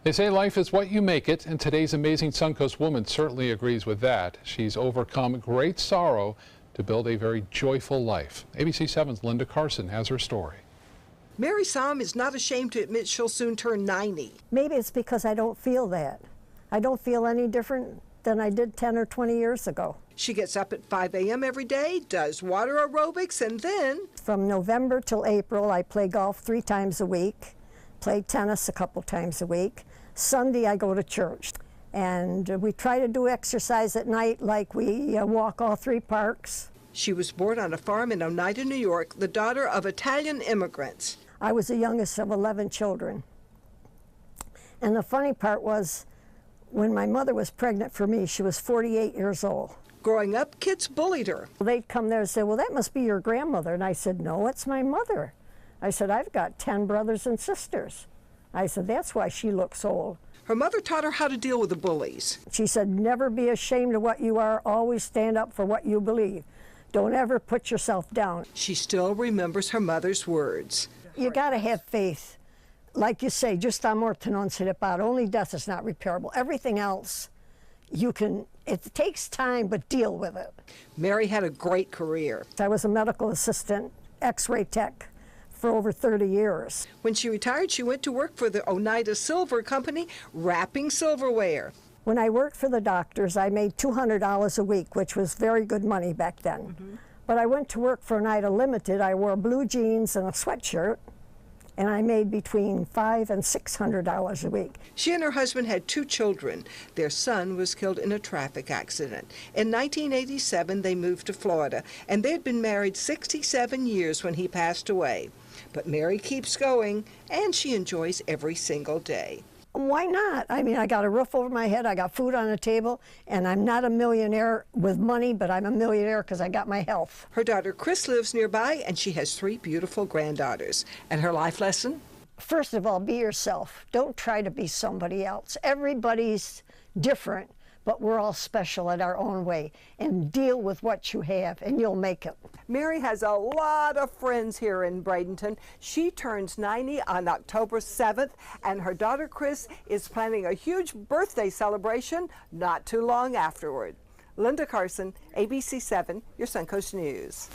They say life is what you make it, and today's amazing Suncoast woman certainly agrees with that. She's overcome great sorrow to build a very joyful life. ABC 7's Linda Carson has her story. Mary Salm is not ashamed to admit she'll soon turn 90. Maybe it's because I don't feel that. I don't feel any different than I did 10 or 20 years ago. She gets up at 5 a.m. every day, does water aerobics, and then... From November till April, I play golf 3 times a week, play tennis a couple times a week. Sunday, I go to church. And we try to do exercise at night, like we walk all 3 parks. She was born on a farm in Oneida, New York, the daughter of Italian immigrants. I was the youngest of 11 children. And the funny part was, when my mother was pregnant for me, she was 48 years old. Growing up, kids bullied her. They'd come there and say, well, that must be your grandmother. And I said, no, it's my mother. I said, I've got 10 brothers and sisters. I said, that's why she looks old. Her mother taught her how to deal with the bullies. She said, never be ashamed of what you are. Always stand up for what you believe. Don't ever put yourself down. She still remembers her mother's words. You got to have faith. Like you say, just amor te non se repara. Only death is not repairable. Everything else, you can, it takes time, but deal with it. Mary had a great career. I was a medical assistant, X-ray tech, for over 30 years. When she retired, she went to work for the Oneida Silver Company, wrapping silverware. When I worked for the doctors, I made $200 a week, which was very good money back then. But I went to work for Oneida Limited. I wore blue jeans and a sweatshirt, and I made between $500 and $600 a week. She and her husband had 2 children. Their son was killed in a traffic accident. In 1987, they moved to Florida, and they'd been married 67 years when he passed away. But Mary keeps going, and she enjoys every single day. Why not? I mean, I got a roof over my head, I got food on the table, and I'm not a millionaire with money, but I'm a millionaire because I got my health. Her daughter Chris lives nearby, and she has 3 beautiful granddaughters. And her life lesson? First of all, be yourself. Don't try to be somebody else. Everybody's different, but we're all special in our own way. And deal with what you have, and you'll make it. Mary has a lot of friends here in Bradenton. She turns 90 on October 7th, and her daughter Chris is planning a huge birthday celebration not too long afterward. Linda Carson, ABC 7, your Suncoast News.